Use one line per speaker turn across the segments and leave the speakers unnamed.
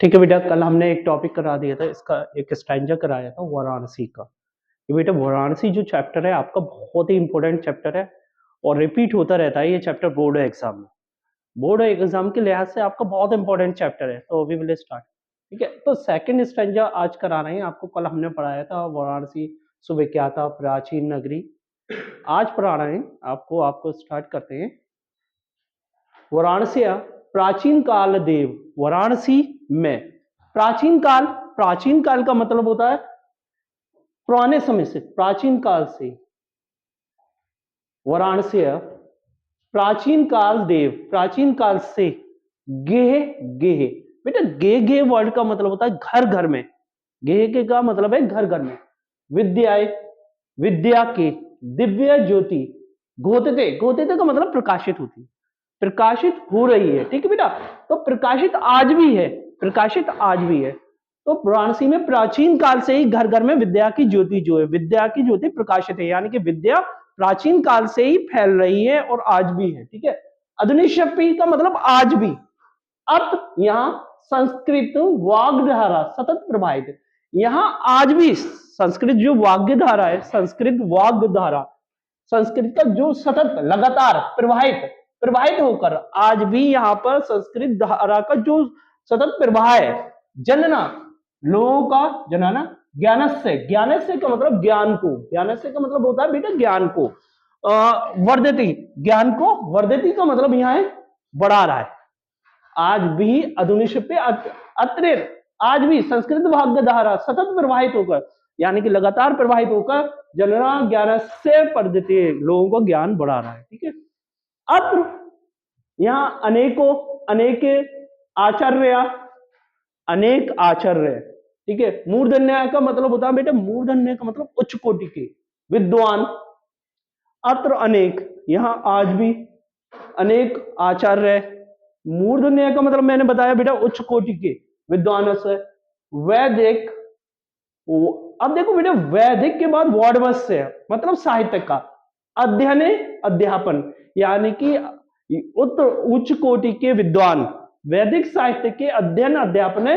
ठीक है बेटा, कल हमने एक टॉपिक करा दिया था, इसका एक स्टैंजा कराया था वाराणसी का। ये बेटा वाराणसी जो चैप्टर है आपका बहुत ही इंपॉर्टेंट चैप्टर है और रिपीट होता रहता है ये चैप्टर बोर्ड एग्जाम में। बोर्ड एग्जाम के लिहाज से आपका बहुत इंपॉर्टेंट चैप्टर है, तो वी विल स्टार्ट। ठीक है, तो सेकंड स्टैंजा आज करा रहे हैं आपको। कल हमने पढ़ाया था वाराणसी सुविख्याता प्राचीन नगरी। आज पढ़ा रहे हैं आपको स्टार्ट करते हैं। वाराणसी प्राचीन काल देव। वाराणसी में प्राचीन काल का मतलब होता है पुराने समय से, प्राचीन काल से। वाराणसी प्राचीन काल देव, प्राचीन काल से। गेह गेह, बेटा गेह गेह वर्ड का मतलब होता है घर घर में। गेह के का मतलब है घर घर में। विद्याए, विद्या के। दिव्य ज्योति, घोतते, घोतते का मतलब प्रकाशित होती, प्रकाशित हो रही है। ठीक है बेटा, तो प्रकाशित आज भी है, प्रकाशित आज भी है। तो वाराणसी में प्राचीन काल से ही घर घर में विद्या की ज्योति जो है, विद्या की ज्योति प्रकाशित है, यानी कि विद्या प्राचीन काल से ही फैल रही है और आज भी है। ठीक है, अधुनिशपी का मतलब आज भी। अब यहाँ संस्कृत वाग्धारा सतत प्रवाहित, यहाँ आज भी संस्कृत जो वाग्धारा है, संस्कृत वाग्धारा, संस्कृत का जो सतत लगातार प्रवाहित होकर आज भी यहाँ पर संस्कृत धारा का जो सतत प्रवाह है, जनना लोगों का, जनाना ज्ञानस्य, ज्ञानस्य का मतलब ज्ञान को, ज्ञानस्य का मतलब होता है बेटा ज्ञान को। वर्धति, ज्ञान को, वर्धति का मतलब यहाँ है बढ़ा रहा है। आज भी अधुनिक पे अत्र, आज भी संस्कृत भाग्य धारा सतत प्रवाहित होकर, यानी कि लगातार प्रवाहित होकर जनना ज्ञान से पद्धति, लोगों को ज्ञान बढ़ा रहा है। ठीक है, अत्र यहाँ अनेकों, अनेके आचार्य, अनेक आचार्य। ठीक है, मूर्धन्य का मतलब होता है बेटा, मूर्धन्य का मतलब उच्च कोटि के विद्वान। अत्र अनेक, यहाँ आज भी अनेक आचार्य। मूर्धन्य का मतलब मैंने बताया बेटा उच्च कोटि के विद्वान से। वैदिक, अब देखो बेटा वैदिक के बाद वॉडवस्य मतलब साहित्य का अध्ययन, अध्यापन, यानी कि उच्च कोटि के विद्वान वैदिक साहित्य के अध्ययन अध्यापन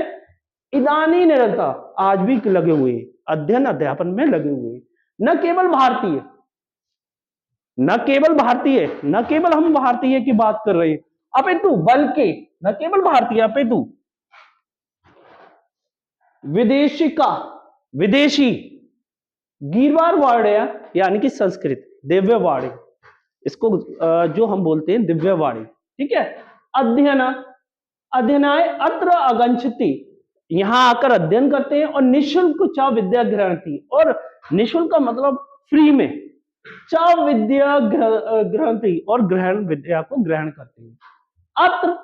इदानी निरंतर आज भी लगे हुए, अध्ययन अध्यापन में लगे हुए। न केवल भारतीय, न केवल भारतीय, न केवल हम भारतीय की बात कर रहे हैं, अपितु बल्कि न केवल भारतीय अपितु विदेशी का, विदेशी गीरवार वाणी, यानी कि संस्कृत दिव्य वाणी, इसको जो हम बोलते हैं दिव्य वाणी। ठीक है, अध्ययन, अध्ययनाय अत्र अगंछति, यहां आकर अध्ययन करते हैं, और निःशुल्क च विद्या ग्रहणति, और निःशुल्क का मतलब फ्री में, च विद्या ग्रहणति, और ग्रहण विद्या को ग्रहण करते हैं। अत्र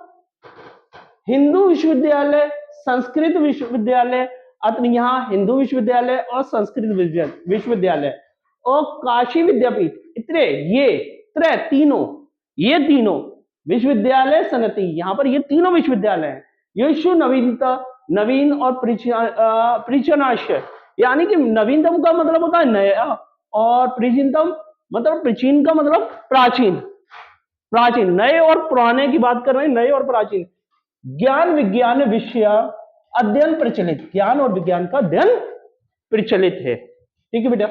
हिंदू विश्वविद्यालय, संस्कृत विश्वविद्यालय, अत्र यहाँ हिंदू विश्वविद्यालय और संस्कृत विश्वविद्यालय और काशी विद्यापीठ, इतने ये तीनों, ये तीनों विश्वविद्यालय सनति, यहाँ पर ये तीनों विश्वविद्यालय हैं। यीशु नवीनता, नवीन और प्राचीनाश्य, यानी कि नवीनतम का मतलब होता है नया, और प्राचीनतम मतलब प्राचीन का मतलब प्राचीन, प्राचीन, नए और पुराने की बात कर रहे हैं, नए और प्राचीन। ज्ञान विज्ञान विषय अध्ययन प्रचलित, ज्ञान और विज्ञान का अध्ययन प्रचलित है। ठीक है बेटा,